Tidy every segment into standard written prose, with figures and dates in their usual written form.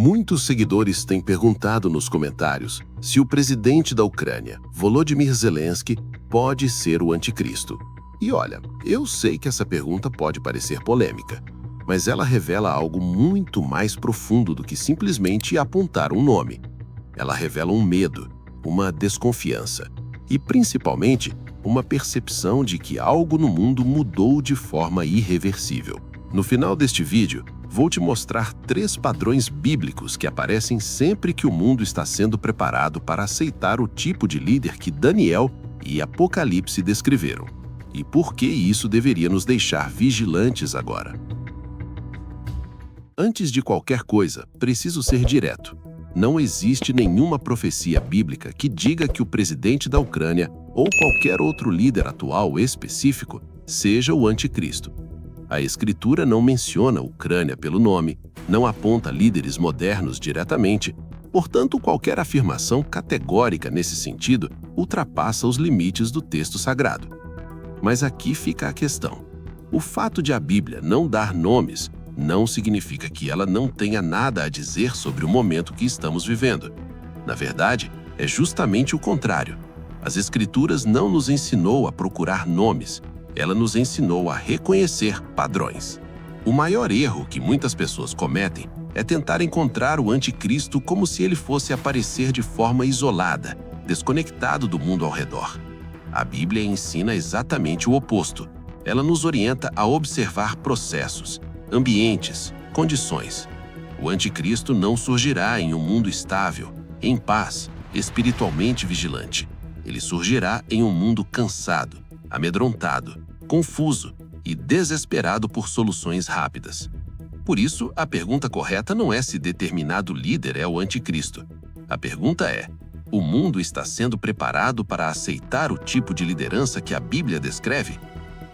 Muitos seguidores têm perguntado nos comentários se o presidente da Ucrânia, Volodymyr Zelensky, pode ser o anticristo. E olha, eu sei que essa pergunta pode parecer polêmica, mas ela revela algo muito mais profundo do que simplesmente apontar um nome. Ela revela um medo, uma desconfiança e, principalmente, uma percepção de que algo no mundo mudou de forma irreversível. No final deste vídeo, vou te mostrar 3 padrões bíblicos que aparecem sempre que o mundo está sendo preparado para aceitar o tipo de líder que Daniel e Apocalipse descreveram. E por que isso deveria nos deixar vigilantes agora? Antes de qualquer coisa, preciso ser direto. Não existe nenhuma profecia bíblica que diga que o presidente da Ucrânia ou qualquer outro líder atual específico seja o anticristo. A Escritura não menciona a Ucrânia pelo nome, não aponta líderes modernos diretamente, portanto, qualquer afirmação categórica nesse sentido ultrapassa os limites do texto sagrado. Mas aqui fica a questão. O fato de a Bíblia não dar nomes não significa que ela não tenha nada a dizer sobre o momento que estamos vivendo. Na verdade, é justamente o contrário. As Escrituras não nos ensinou a procurar nomes, ela nos ensinou a reconhecer padrões. O maior erro que muitas pessoas cometem é tentar encontrar o anticristo como se ele fosse aparecer de forma isolada, desconectado do mundo ao redor. A Bíblia ensina exatamente o oposto. Ela nos orienta a observar processos, ambientes, condições. O anticristo não surgirá em um mundo estável, em paz, espiritualmente vigilante. Ele surgirá em um mundo cansado, amedrontado, confuso e desesperado por soluções rápidas. Por isso, a pergunta correta não é se determinado líder é o anticristo. A pergunta é: o mundo está sendo preparado para aceitar o tipo de liderança que a Bíblia descreve?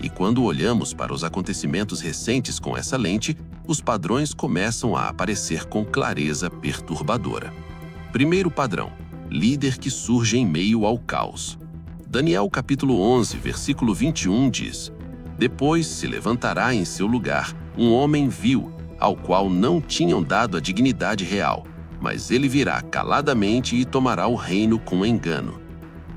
E quando olhamos para os acontecimentos recentes com essa lente, os padrões começam a aparecer com clareza perturbadora. Primeiro padrão: líder que surge em meio ao caos. Daniel capítulo 11, versículo 21 diz: Depois se levantará em seu lugar um homem vil, ao qual não tinham dado a dignidade real, mas ele virá caladamente e tomará o reino com engano.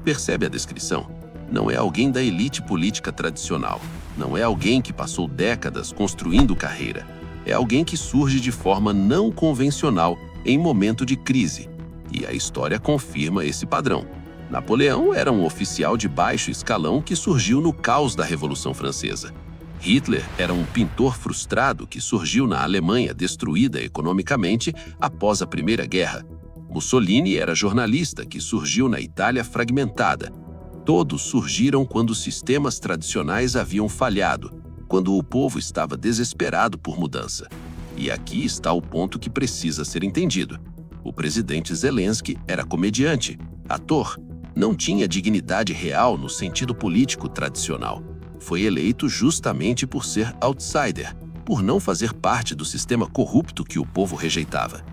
Percebe a descrição? Não é alguém da elite política tradicional. Não é alguém que passou décadas construindo carreira. É alguém que surge de forma não convencional em momento de crise. E a história confirma esse padrão. Napoleão era um oficial de baixo escalão que surgiu no caos da Revolução Francesa. Hitler era um pintor frustrado que surgiu na Alemanha destruída economicamente após a Primeira Guerra. Mussolini era jornalista que surgiu na Itália fragmentada. Todos surgiram quando os sistemas tradicionais haviam falhado, quando o povo estava desesperado por mudança. E aqui está o ponto que precisa ser entendido. O presidente Zelensky era comediante, ator, não tinha dignidade real no sentido político tradicional. Foi eleito justamente por ser outsider, por não fazer parte do sistema corrupto que o povo rejeitava.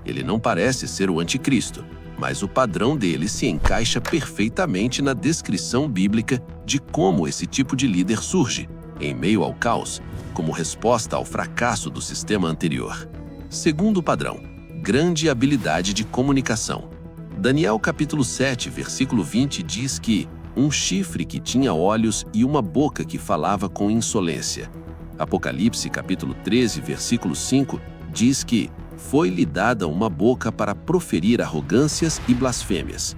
Ele não parece ser o anticristo, mas o padrão dele se encaixa perfeitamente na descrição bíblica de como esse tipo de líder surge, em meio ao caos, como resposta ao fracasso do sistema anterior. Segundo padrão: grande habilidade de comunicação. Daniel capítulo 7, versículo 20 diz que um chifre que tinha olhos e uma boca que falava com insolência. Apocalipse capítulo 13, versículo 5 diz que foi-lhe dada uma boca para proferir arrogâncias e blasfêmias.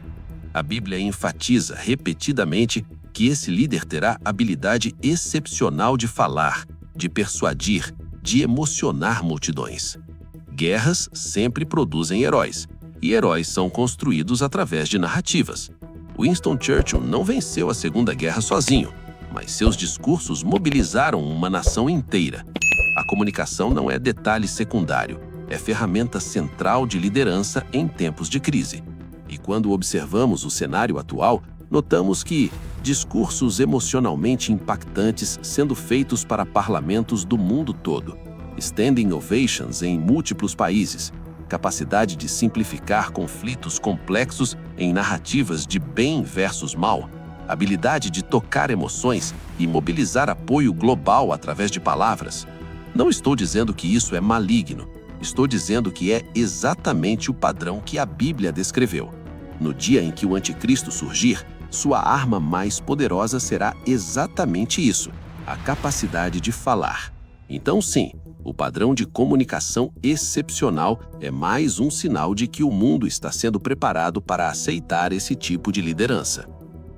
A Bíblia enfatiza repetidamente que esse líder terá habilidade excepcional de falar, de persuadir, de emocionar multidões. Guerras sempre produzem heróis, e heróis são construídos através de narrativas. Winston Churchill não venceu a Segunda Guerra sozinho, mas seus discursos mobilizaram uma nação inteira. A comunicação não é detalhe secundário, é ferramenta central de liderança em tempos de crise. E quando observamos o cenário atual, notamos que discursos emocionalmente impactantes sendo feitos para parlamentos do mundo todo, standing ovations em múltiplos países, capacidade de simplificar conflitos complexos em narrativas de bem versus mal, habilidade de tocar emoções e mobilizar apoio global através de palavras. Não estou dizendo que isso é maligno. Estou dizendo que é exatamente o padrão que a Bíblia descreveu. No dia em que o anticristo surgir, sua arma mais poderosa será exatamente isso: a capacidade de falar. Então, sim, o padrão de comunicação excepcional é mais um sinal de que o mundo está sendo preparado para aceitar esse tipo de liderança.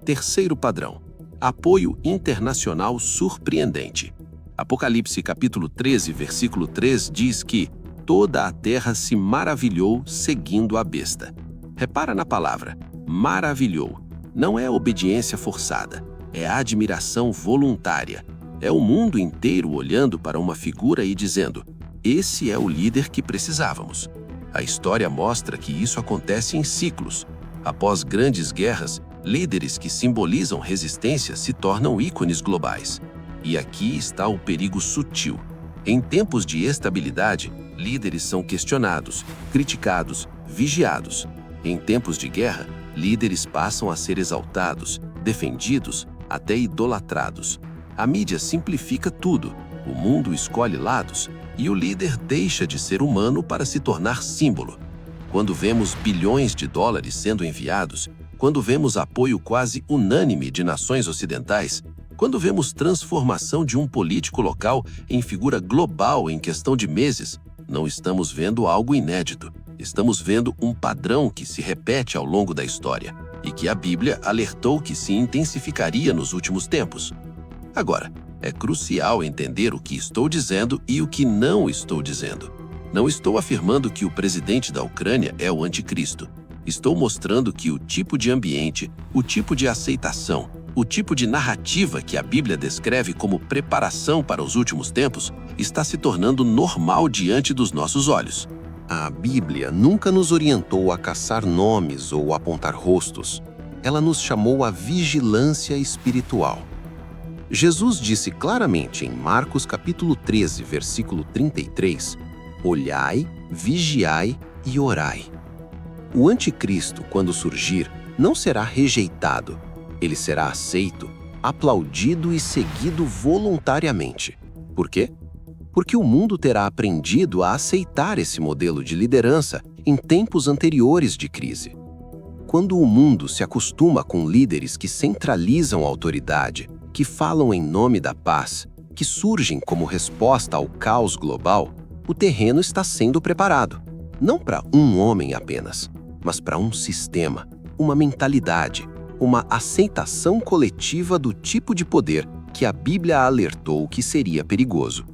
Terceiro padrão: apoio internacional surpreendente. Apocalipse capítulo 13, versículo 3 diz que toda a terra se maravilhou seguindo a besta. Repara na palavra, maravilhou. Não é obediência forçada, é admiração voluntária. É o mundo inteiro olhando para uma figura e dizendo: esse é o líder que precisávamos. A história mostra que isso acontece em ciclos. Após grandes guerras, líderes que simbolizam resistência se tornam ícones globais. E aqui está o perigo sutil. Em tempos de estabilidade, líderes são questionados, criticados, vigiados. Em tempos de guerra, líderes passam a ser exaltados, defendidos, até idolatrados. A mídia simplifica tudo, o mundo escolhe lados e o líder deixa de ser humano para se tornar símbolo. Quando vemos bilhões de dólares sendo enviados, quando vemos apoio quase unânime de nações ocidentais, quando vemos transformação de um político local em figura global em questão de meses, não estamos vendo algo inédito. Estamos vendo um padrão que se repete ao longo da história e que a Bíblia alertou que se intensificaria nos últimos tempos. Agora, é crucial entender o que estou dizendo e o que não estou dizendo. Não estou afirmando que o presidente da Ucrânia é o anticristo. Estou mostrando que o tipo de ambiente, o tipo de aceitação, o tipo de narrativa que a Bíblia descreve como preparação para os últimos tempos está se tornando normal diante dos nossos olhos. A Bíblia nunca nos orientou a caçar nomes ou apontar rostos. Ela nos chamou à vigilância espiritual. Jesus disse claramente em Marcos capítulo 13, versículo 33, olhai, vigiai e orai. O anticristo, quando surgir, não será rejeitado. Ele será aceito, aplaudido e seguido voluntariamente. Por quê? Porque o mundo terá aprendido a aceitar esse modelo de liderança em tempos anteriores de crise. Quando o mundo se acostuma com líderes que centralizam a autoridade, que falam em nome da paz, que surgem como resposta ao caos global, o terreno está sendo preparado, não para um homem apenas, mas para um sistema, uma mentalidade, uma aceitação coletiva do tipo de poder que a Bíblia alertou que seria perigoso.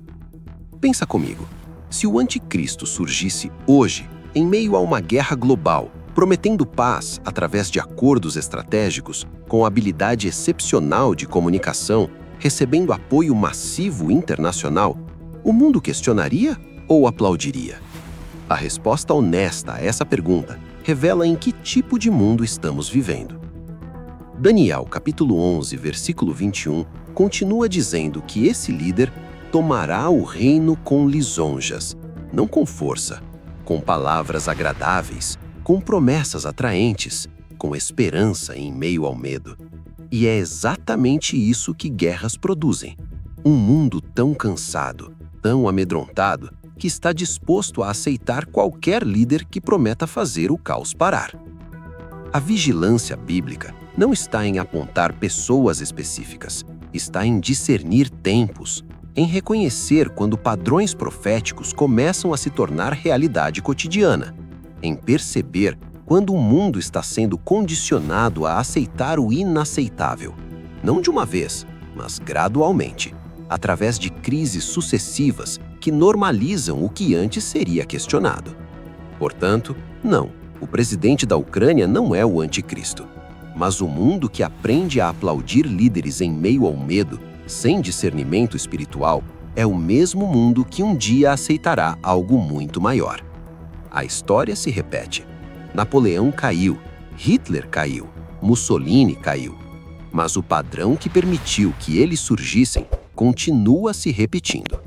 Pensa comigo, se o anticristo surgisse hoje, em meio a uma guerra global, prometendo paz através de acordos estratégicos, com habilidade excepcional de comunicação, recebendo apoio massivo internacional, o mundo questionaria ou aplaudiria? A resposta honesta a essa pergunta revela em que tipo de mundo estamos vivendo. Daniel, capítulo 11, versículo 21, continua dizendo que esse líder tomará o reino com lisonjas, não com força, com palavras agradáveis, com promessas atraentes, com esperança em meio ao medo. E é exatamente isso que guerras produzem. Um mundo tão cansado, tão amedrontado, que está disposto a aceitar qualquer líder que prometa fazer o caos parar. A vigilância bíblica não está em apontar pessoas específicas, está em discernir tempos, em reconhecer quando padrões proféticos começam a se tornar realidade cotidiana, em perceber quando o mundo está sendo condicionado a aceitar o inaceitável, não de uma vez, mas gradualmente, através de crises sucessivas que normalizam o que antes seria questionado. Portanto, não, o presidente da Ucrânia não é o anticristo, mas o mundo que aprende a aplaudir líderes em meio ao medo, sem discernimento espiritual, é o mesmo mundo que um dia aceitará algo muito maior. A história se repete. Napoleão caiu, Hitler caiu, Mussolini caiu. Mas o padrão que permitiu que eles surgissem continua se repetindo.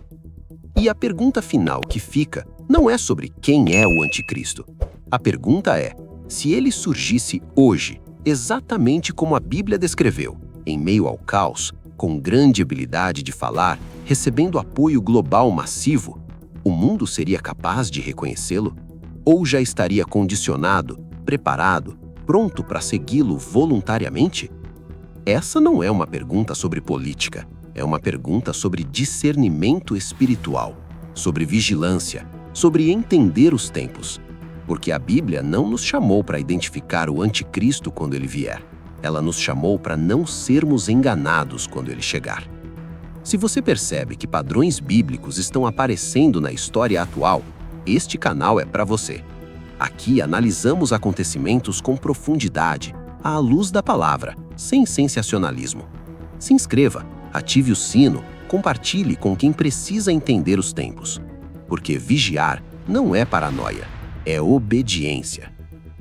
E a pergunta final que fica não é sobre quem é o anticristo. A pergunta é, se ele surgisse hoje, exatamente como a Bíblia descreveu, em meio ao caos, com grande habilidade de falar, recebendo apoio global massivo, o mundo seria capaz de reconhecê-lo? Ou já estaria condicionado, preparado, pronto para segui-lo voluntariamente? Essa não é uma pergunta sobre política, é uma pergunta sobre discernimento espiritual, sobre vigilância, sobre entender os tempos. Porque a Bíblia não nos chamou para identificar o anticristo quando ele vier. Ela nos chamou para não sermos enganados quando ele chegar. Se você percebe que padrões bíblicos estão aparecendo na história atual, este canal é para você. Aqui analisamos acontecimentos com profundidade, à luz da palavra, sem sensacionalismo. Se inscreva, ative o sino, compartilhe com quem precisa entender os tempos. Porque vigiar não é paranoia, é obediência.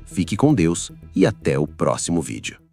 Fique com Deus e até o próximo vídeo.